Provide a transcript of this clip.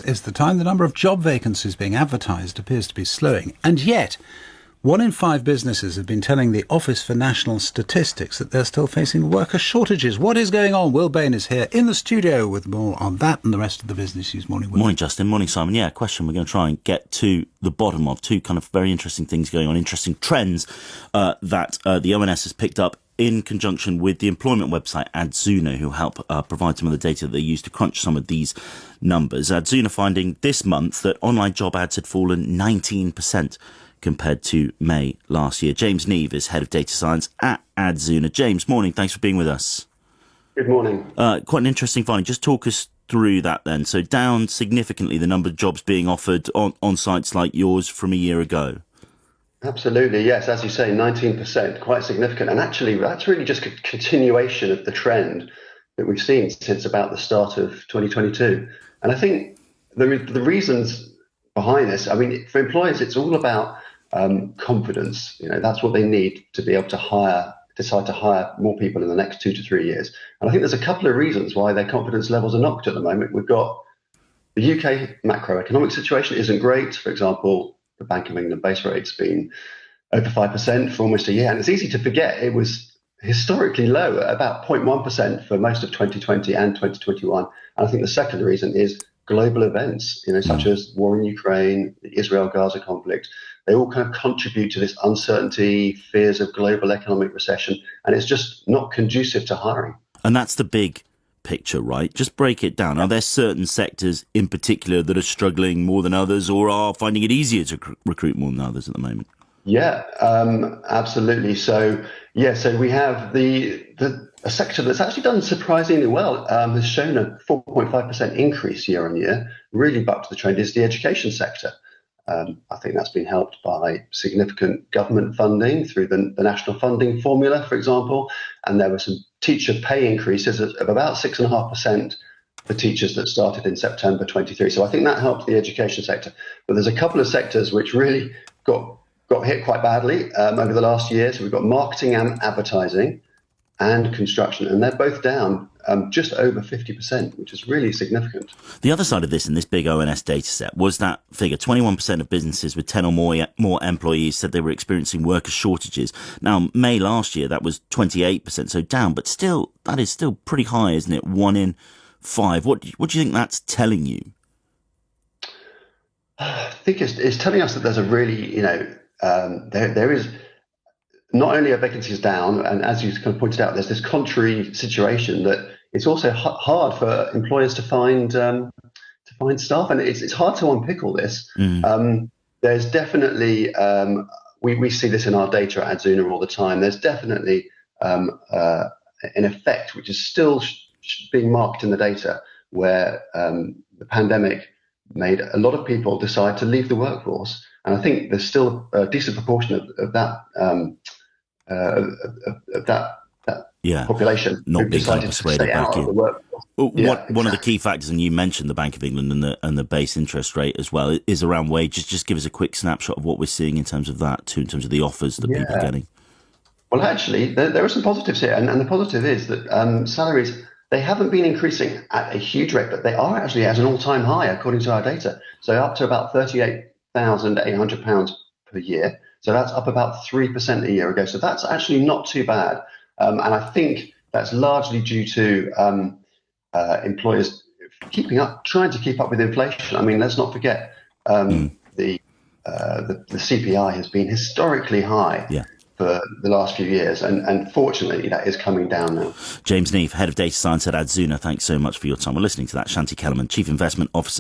Is the time the number of job vacancies being advertised appears to be slowing. And yet, 1 in 5 businesses have been telling the Office for National Statistics that they're still facing worker shortages. What is going on? Will Bain is here in the studio with more on that and the rest of the business news. Morning, Will. Morning, Justin. Morning, Simon. Yeah, question we're going to try and get to the bottom of. Two kind of very interesting things going on, interesting trends that the ONS has picked up in conjunction with the employment website Adzuna, who help provide some of the data that they use to crunch some of these numbers. Adzuna finding this month that online job ads had fallen 19% compared to May last year. James Neve is Head of Data Science at Adzuna. James, morning. Thanks for being with us. Good morning. Quite an interesting finding. Just talk us through that then. So down significantly the number of jobs being offered on sites like yours from a year ago. Absolutely, yes. As you say, 19%, quite significant. And actually, that's really just a continuation of the trend that we've seen since about the start of 2022. And I think the reasons behind this, I mean, for employers, it's all about confidence. You know, that's what they need to be able to decide to hire more people in the next 2 to 3 years. And I think there's a couple of reasons why their confidence levels are knocked at the moment. We've got the UK macroeconomic situation isn't great. For example, the Bank of England base rate's been over 5% for almost a year. And it's easy to forget it was historically low, at about 0.1% for most of 2020 and 2021. And I think the second reason is global events, such as war in Ukraine, the Israel-Gaza conflict. They all kind of contribute to this uncertainty, fears of global economic recession, and it's just not conducive to hiring. And that's the big picture, right? Just break it down. Are there certain sectors in particular that are struggling more than others, or are finding it easier to recruit more than others at the moment? Yeah, absolutely. So we have a sector that's actually done surprisingly well, has shown a 4.5% increase year on year, really bucked the trend, is the education sector. I think that's been helped by significant government funding through the national funding formula, for example, and there were some teacher pay increases of about 6.5% for teachers that started in September 23. So I think that helped the education sector. But there's a couple of sectors which really got hit quite badly over the last year. So we've got marketing and advertising and construction, and they're both down just over 50%, which is really significant. The other side of this in this big ONS data set was that figure. 21% of businesses with 10 or more employees said they were experiencing worker shortages. Now, May last year, that was 28%, so down, but still, that is still pretty high, isn't it? 1 in 5. What do you think that's telling you? I think it's telling us that there's a really, there is not only are vacancies down, and as you kind of pointed out, there's this contrary situation that it's also hard for employers to find staff, and it's hard to unpick all this. There's definitely we see this in our data at Adzuna all the time. There's definitely an effect which is still being marked in the data, where the pandemic made a lot of people decide to leave the workforce, and I think there's still a decent proportion of that. Population not being kind of persuaded back in. One of the exactly. key factors, and you mentioned the Bank of England and the base interest rate as well, is around wages. Just give us a quick snapshot of what we're seeing in terms of that too, in terms of the offers that people are getting. Well, actually, there are some positives here, and the positive is that salaries, they haven't been increasing at a huge rate, but they are actually at an all-time high according to our data. So up to about £38,800 per year. So that's up about 3% a year ago. So that's actually not too bad. And I think that's largely due to employers trying to keep up with inflation. I mean, let's not forget the CPI has been historically high for the last few years. And fortunately, that is coming down now. James Neve, Head of Data Science at Adzuna, thanks so much for your time. We're listening to that. Shanti Kellerman, Chief Investment Officer.